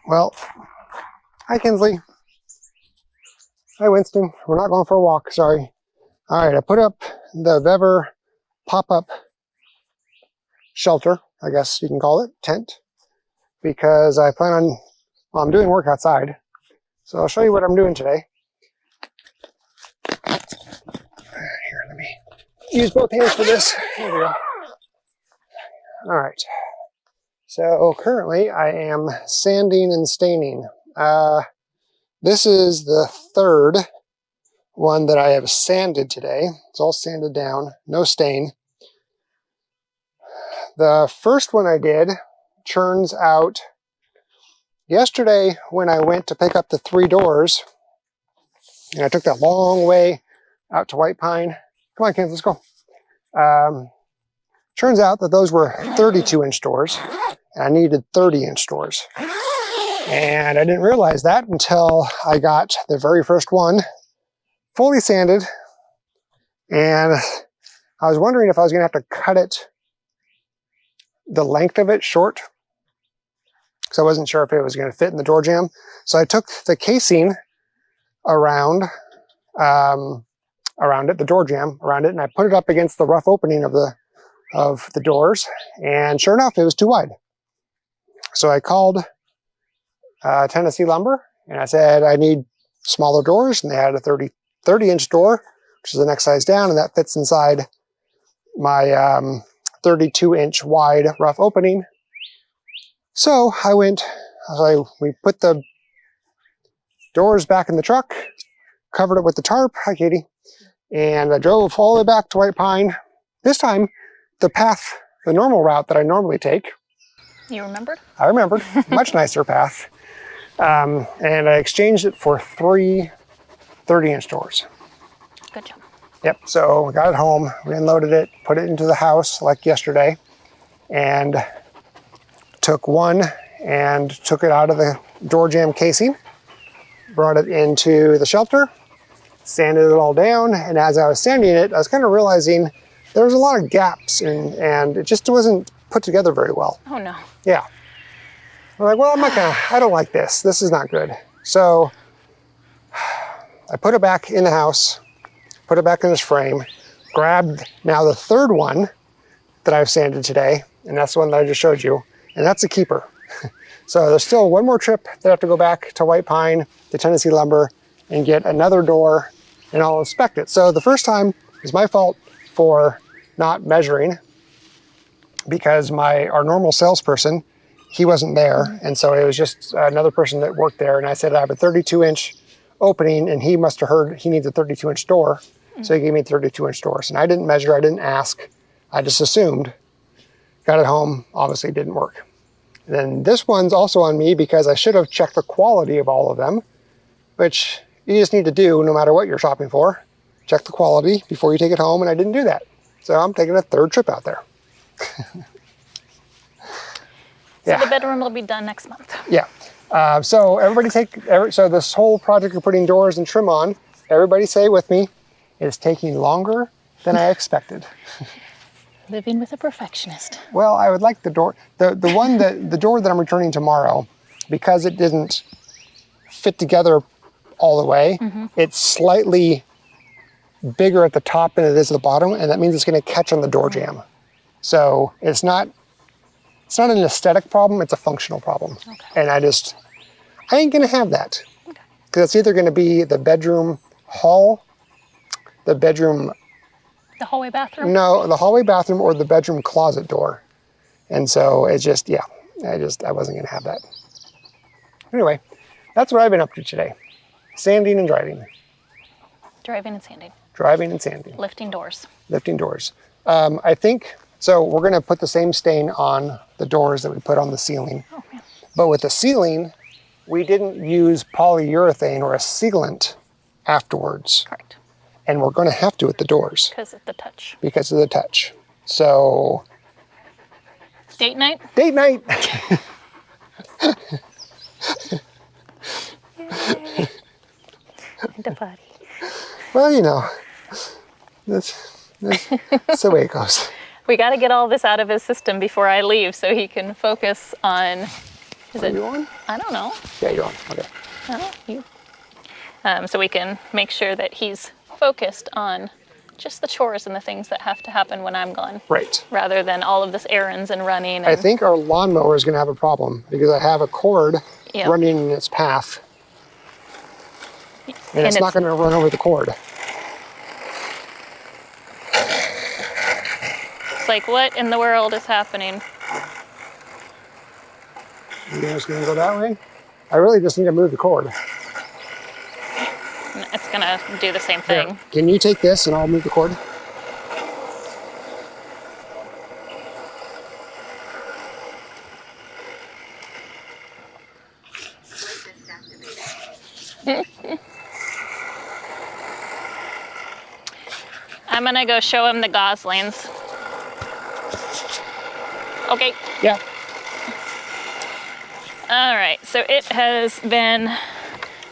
Well, hi Kinsley. Hi Winston. We're not going for a walk, sorry. All right, I put up the Vever pop-up shelter, I guess you can call it, tent, because I plan on, well, I'm doing work outside. So I'll show you what I'm doing today. Here, let me use both hands for this. There we go. All right. So currently I am sanding and staining. This is the third one that I have sanded today. It's all sanded down, no stain. The first one I did turns out yesterday when I went to pick up the 3 doors, and I took that long way out to White Pine. Come on, kids, let's go. Turns out that those were 32-inch doors, and I needed 30-inch doors. And I didn't realize that until I got the very first one fully sanded, and I was wondering if I was going to have to cut it, the length of it, short, because I wasn't sure if it was going to fit in the door jamb. So I took the casing around it, the door jamb around it, and I put it up against the rough opening of the doors, and sure enough, it was too wide. So I called Tennessee Lumber, and I said I need smaller doors, and they had a 30-inch door, which is the next size down, and that fits inside my 32-inch wide rough opening. So we put the doors back in the truck, covered it with the tarp, hi Katie, and I drove all the way back to White Pine. This time, the normal route that I normally take. You remembered? I remembered, much nicer path. And I exchanged it for 3 30-inch doors. Good job. Yep, so I got it home, we unloaded it, put it into the house like yesterday, and took one and took it out of the door jamb casing, brought it into the shelter, sanded it all down, and as I was sanding it, I was kind of realizing there was a lot of gaps and it just wasn't put together very well. Oh no. Yeah. I'm like, well, I don't like this. This is not good. So I put it back in the house, put it back in this frame, grabbed now the third one that I've sanded today, and that's the one that I just showed you, and that's a keeper. So there's still one more trip that I have to go back to White Pine, to Tennessee Lumber, and get another door, and I'll inspect it. So the first time is my fault for not measuring, because our normal salesperson, he wasn't there, and so it was just another person that worked there, and I said I have a 32-inch opening, and he must have heard he needs a 32-inch door, so he gave me 32-inch doors. And I didn't measure, I didn't ask, I just assumed. Got it home, obviously it didn't work. And then this one's also on me because I should have checked the quality of all of them, which you just need to do no matter what you're shopping for. Check the quality before you take it home, and I didn't do that. So I'm taking a third trip out there. So the bedroom will be done next month. Yeah. So so this whole project of putting doors and trim on, everybody say it with me, is taking longer than I expected. Living with a perfectionist. Well, I would like the door, the door that I'm returning tomorrow, because it didn't fit together all the way, it's slightly bigger at the top than it is at the bottom, and that means it's going to catch on the door jamb. So it's not an aesthetic problem, it's a functional problem. Okay. And I ain't gonna have that. Okay. Because it's either gonna be the bedroom hall, the hallway bathroom? No, the hallway bathroom or the bedroom closet door. And so it's just, yeah, I wasn't gonna have that. Anyway, that's what I've been up to today. Sanding and driving. Driving and sanding. Driving and sanding. Lifting doors. Lifting doors. I think, so we're gonna put the same stain on the doors that we put on the ceiling. Oh, man. But with the ceiling, we didn't use polyurethane or a sealant afterwards. Correct. And we're gonna have to with the doors. Because of the touch. Because of the touch. So. Date night? Date night. Yay. The party. Well, you know, that's the way it goes. We got to get all this out of his system before I leave so he can focus on Is Are it? you on? I don't know. Yeah, you're on. Okay. Oh, you. So we can make sure that he's focused on just the chores and the things that have to happen when I'm gone. Right. Rather than all of this errands and running. And, I think our lawnmower is going to have a problem because I have a cord yeah. running in its path. And And it's not going to run over the cord. It's like, what in the world is happening? You guys going to go that way? I really just need to move the cord. It's gonna do the same thing. Here, can you take this and I'll move the cord? I'm gonna go show him the goslings. Okay. Yeah. All right, so it has been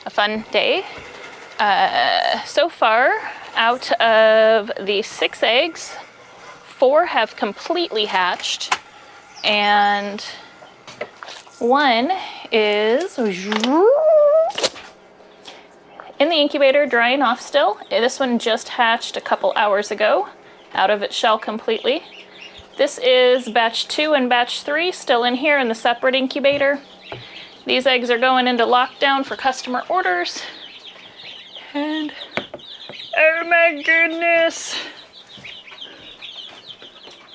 a fun day. So far, out of the 6 eggs, 4 have completely hatched, and 1 is in the incubator drying off still. This one just hatched a couple hours ago out of its shell completely. This is batch 2 and batch 3 still in here in the separate incubator. These eggs are going into lockdown for customer orders. And oh my goodness.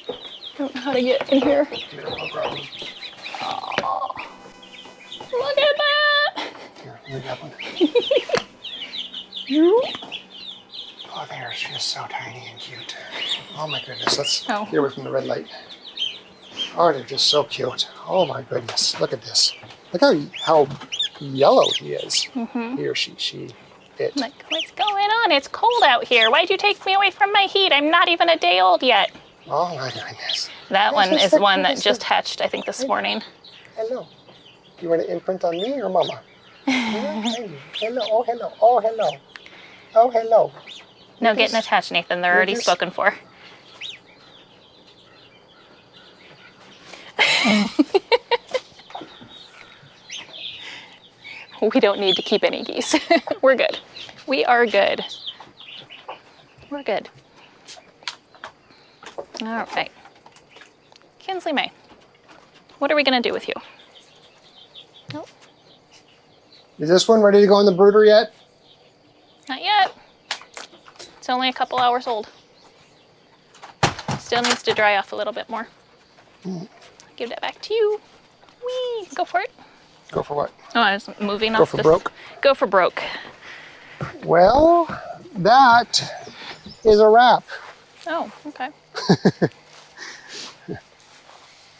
I don't know how to get in here. Oh, look at that. Here, let me grab one. Oh, there, she is so tiny and cute. Oh my goodness, let's get away from the red light. Oh, they're just so cute. Oh my goodness, look at this. Look how yellow he is. He or she, it. Like, what's going on? It's cold out here. Why'd you take me away from my heat? I'm not even a day old yet. Oh my goodness. That one is one that just hatched, I think, this morning. Hello. You want to imprint on me or Mama? Hello. Oh, hello. Oh, hello. Oh, hello. No getting attached, Nathan. They're already spoken for. We don't need to keep any geese. We're good. We are good. We're good. All right. Kinsley May, what are we going to do with you? Nope. Is this one ready to go in the brooder yet? Not yet. It's only a couple hours old. Still needs to dry off a little bit more. Give that back to you. Whee! Go for it. Go for what? Oh, I was moving off. Go for broke? Go for broke. Well, that is a wrap. Oh, okay.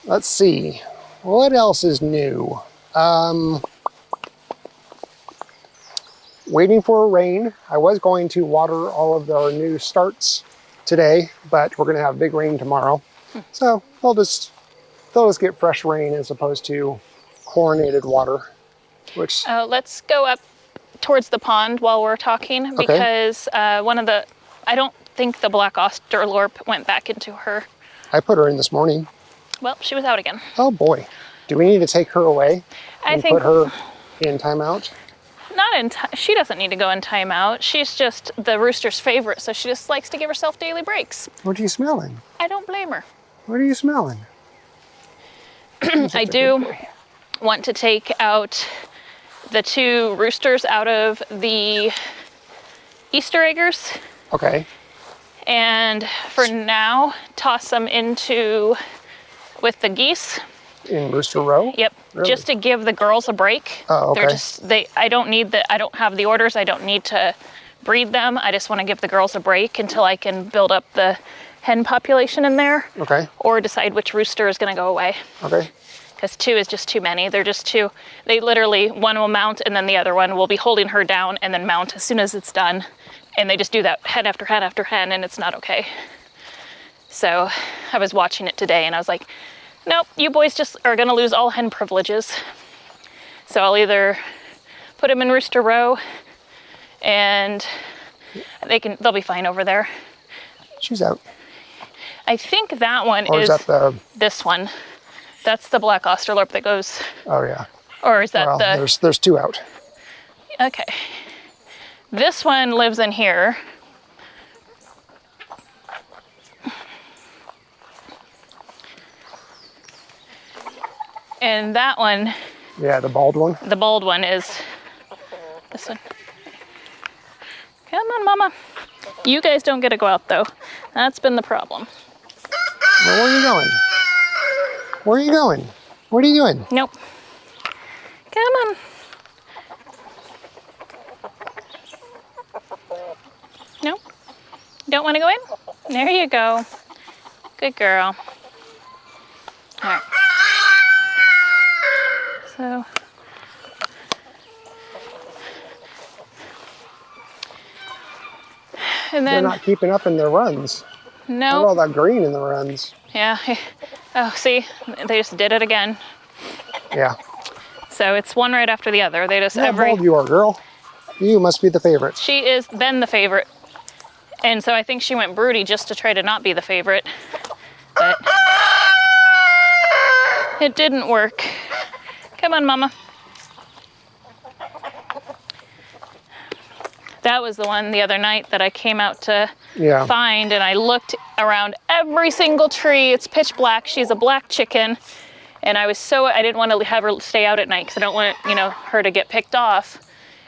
Let's see. What else is new? Waiting for rain. I was going to water all of our new starts today, but we're going to have big rain tomorrow. So they'll just get fresh rain as opposed to chlorinated water, which... Let's go up towards the pond while we're talking, because I don't think the black Australorp went back into her. I put her in this morning. Well, she was out again. Oh boy. Do we need to take her away and put her in timeout? She doesn't need to go in timeout. She's just the rooster's favorite, so she just likes to give herself daily breaks. What are you smelling? I don't blame her. What are you smelling? I do want to take out the 2 roosters out of the Easter eggers. Okay. And for now, toss them into with the geese. In rooster row? Yep. Really? Just to give the girls a break. Oh, okay. I don't have the orders. I don't need to breed them. I just want to give the girls a break until I can build up the hen population in there. Okay. Or decide which rooster is going to go away. Okay. Because 2 is just too many. They're just too, they literally, one will mount and then the other one will be holding her down and then mount as soon as it's done. And they just do that hen after hen after hen, and it's not okay. So I was watching it today and I was like, nope, you boys just are gonna lose all hen privileges. So I'll put them in rooster row and they'll be fine over there. She's out. I think that one or is that this one. That's the black Australorp that goes Oh yeah. Or is that Well, the... there's 2 out. Okay. This one lives in here. And that one, Yeah, the bald one. the bald one, is this one. Come on, Mama. You guys don't get to go out, though. That's been the problem. Well, where are you going? Where are you going? What are you doing? Nope. Come on. Nope. Don't want to go in? There you go. Good girl. All right. So... and They're then... not keeping up in their runs. Look at no. all that green in the runs. Yeah. Oh, see? They just did it again. Yeah. So it's one right after the other. They just Look how bold you are, girl. You must be the favorite. She is been the favorite. And so I think she went broody just to try to not be the favorite. But it didn't work. Come on, Mama. That was the one the other night that I came out to find, and I looked around every single tree. It's pitch black. She's a black chicken. And I didn't want to have her stay out at night because I don't want, her to get picked off.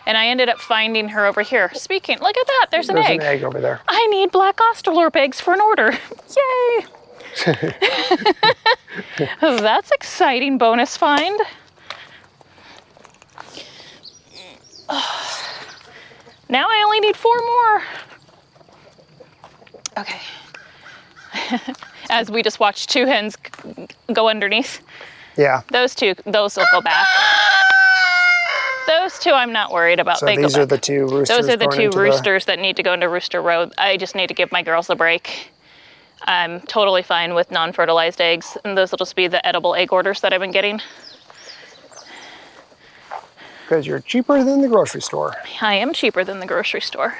And I ended up finding her over here. Look at that, there's an egg. There's an egg over there. I need black Australorp eggs for an order. Yay! That's exciting bonus find. Now I only need 4 more. Okay. As we just watched 2 hens go underneath. Yeah. Those will go back. Those 2 I'm not worried about. So these are the 2 roosters. Those are the 2 roosters that need to go into rooster row. I just need to give my girls a break. I'm totally fine with non-fertilized eggs, and those will just be the edible egg orders that I've been getting. Because you're cheaper than the grocery store. I am cheaper than the grocery store.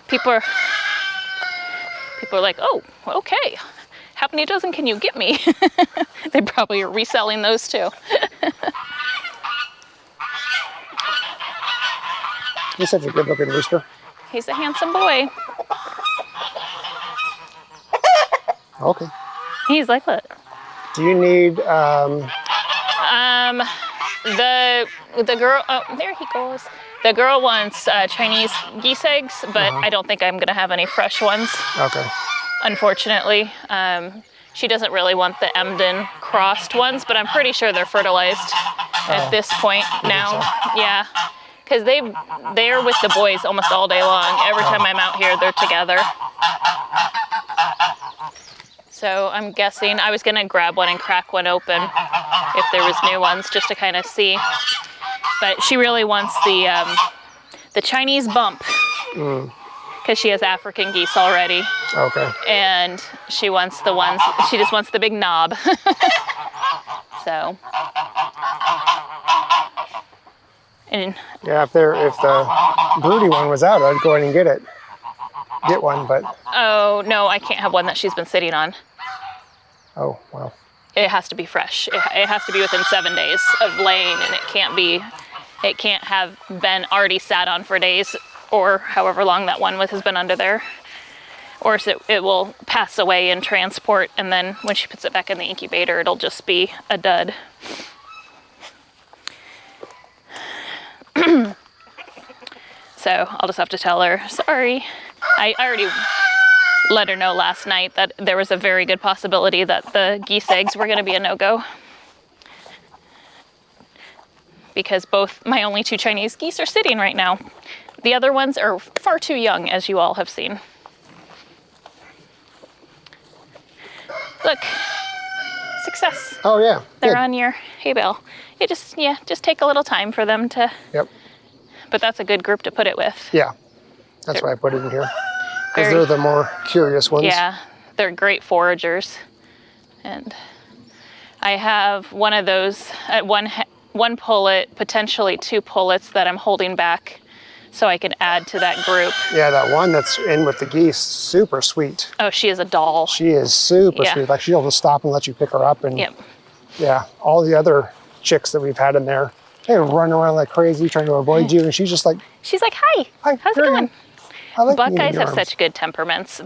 People are like, oh, okay. How many dozen can you get me? They probably are reselling those too. He's such a good looking rooster. He's a handsome boy. Okay. He's like, what? Do you need, the girl, oh, there he goes. The girl wants Chinese geese eggs, but I don't think I'm gonna have any fresh ones. Okay. Unfortunately. She doesn't really want the Emden crossed ones, but I'm pretty sure they're fertilized at this point now. So. Yeah, because they're with the boys almost all day long. Every time I'm out here, they're together. So I'm guessing I was gonna grab one and crack one open if there was new ones, just to kind of see. But she really wants the Chinese bump. Because she has African geese already. Okay. And she wants the ones, she just wants the big knob. So. And Yeah, if the broody one was out, I'd go ahead and get one, but. oh, no, I can't have one that she's been sitting on. Oh, well. It has to be fresh. It has to be within 7 days of laying, and it can't have been already sat on for days, or however long that one has been under there, or it will pass away in transport, and then when she puts it back in the incubator, it'll just be a dud. So I'll just have to tell her, sorry. I already let her know last night that there was a very good possibility that the geese eggs were gonna be a no-go. Because both my only 2 Chinese geese are sitting right now. The other ones are far too young, as you all have seen. Look, success. Oh yeah. They're good. on your hay bale. It just take a little time for them to. Yep. But that's a good group to put it with. Yeah. That's why I put it in here. Because Very- they're the more curious ones. Yeah, they're great foragers. And I have one of those, one pullet, potentially 2 pullets that I'm holding back so I can add to that group. Yeah, that one that's in with the geese, super sweet. Oh, she is a doll. She is super Yeah. sweet. Like she'll just stop and let you pick her up. And Yep. yeah, all the other chicks that we've had in there. They run around like crazy trying to avoid you, and she's just like, She's like, hi, "Hi, how's it here I going? am. I like being in Buckeyes your have arms." such good temperaments.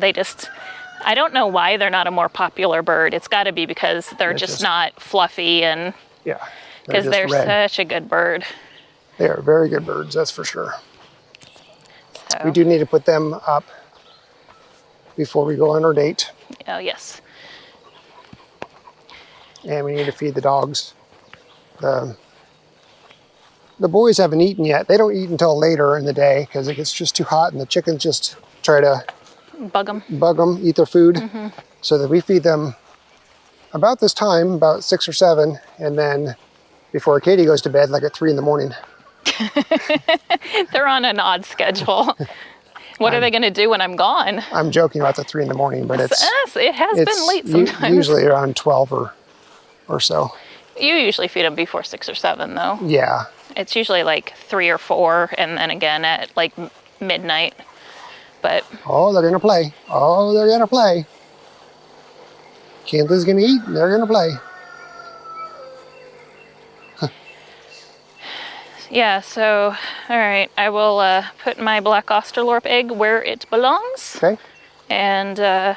I don't know why they're not a more popular bird. It's got to be because they're just not fluffy, and Yeah, because they're red. such a good bird. They are very good birds, that's for sure. So, We do need to put them up before we go on our date. oh, yes. And we need to feed the dogs. The boys haven't eaten yet. They don't eat until later in the day because it gets just too hot, and the chickens just try to Bug them. eat their food. So that we feed them about this time, about 6 or 7, and then before Katie goes to bed, like at 3 in the morning. They're on an odd schedule. What are they going to do when I'm gone? I'm joking about the 3 in the morning, but It has been late sometimes. Usually around 12 or so. You usually feed them before 6 or 7, though. Yeah. It's usually like 3 or 4, and then again at like midnight. But Oh, they're gonna play. Oh, they're gonna play. Kinley's gonna eat, and they're gonna play. yeah, so all right, I will put my black Australorp egg where it belongs. Okay. And I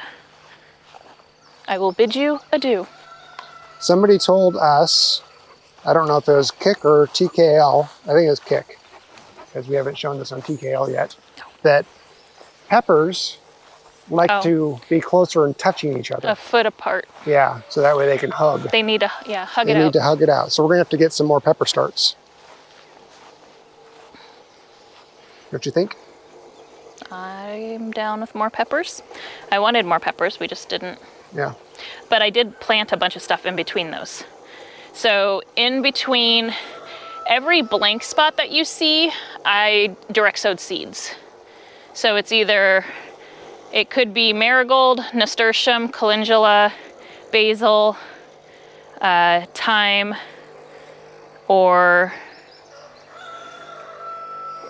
will bid you adieu. Somebody told us, I don't know if it was Kick or TKL, I think it was Kick, because we haven't shown this on TKL yet, that peppers like to be closer and touching each other. A foot apart. Yeah, so that way they can hug. They need to, hug it out. They need to hug it out. So we're gonna have to get some more pepper starts. Don't you think? I'm down with more peppers. I wanted more peppers, we just didn't. Yeah. But I did plant a bunch of stuff in between those. So in between every blank spot that you see, I direct sowed seeds. So it's it could be marigold, nasturtium, calendula, basil, thyme, or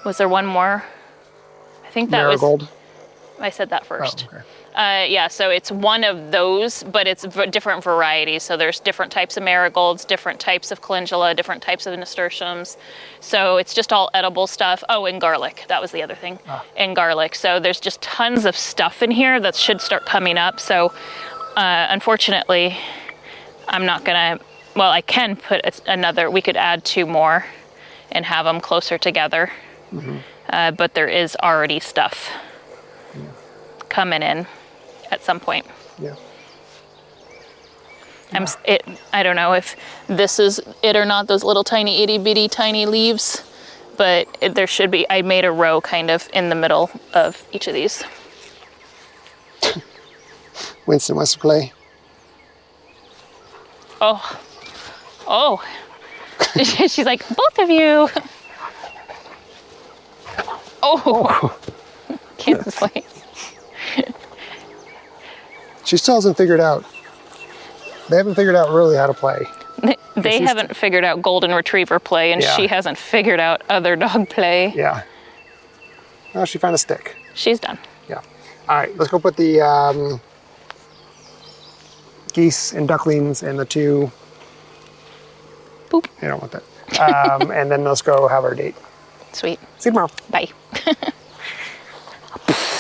was there one more? I think that Marigold. I said that first. Oh, okay. Yeah, so it's one of those, but it's different varieties. So there's different types of marigolds, different types of calendula, different types of nasturtiums. So it's just all edible stuff. Oh, and garlic. That was the other thing. And garlic. So there's just tons of stuff in here that should start coming up. So unfortunately, I'm not gonna, well, I can put we could add 2 more and have them closer together. But there is already stuff coming in at some point. Yeah. I don't know if this is it or not, those little tiny itty bitty tiny leaves, but there should be, I made a row kind of in the middle of each of these. Winston wants to play. Oh. She's like, both of you. Oh. Kansas like. She still hasn't figured out. They haven't figured out really how to play. They haven't figured out golden retriever play, and she hasn't figured out other dog play. Yeah. Oh, she found a stick. She's done. Yeah. All right, let's go put the geese and ducklings and the 2. Boop. I don't want that. And then let's go have our date. Sweet. See you tomorrow. Bye.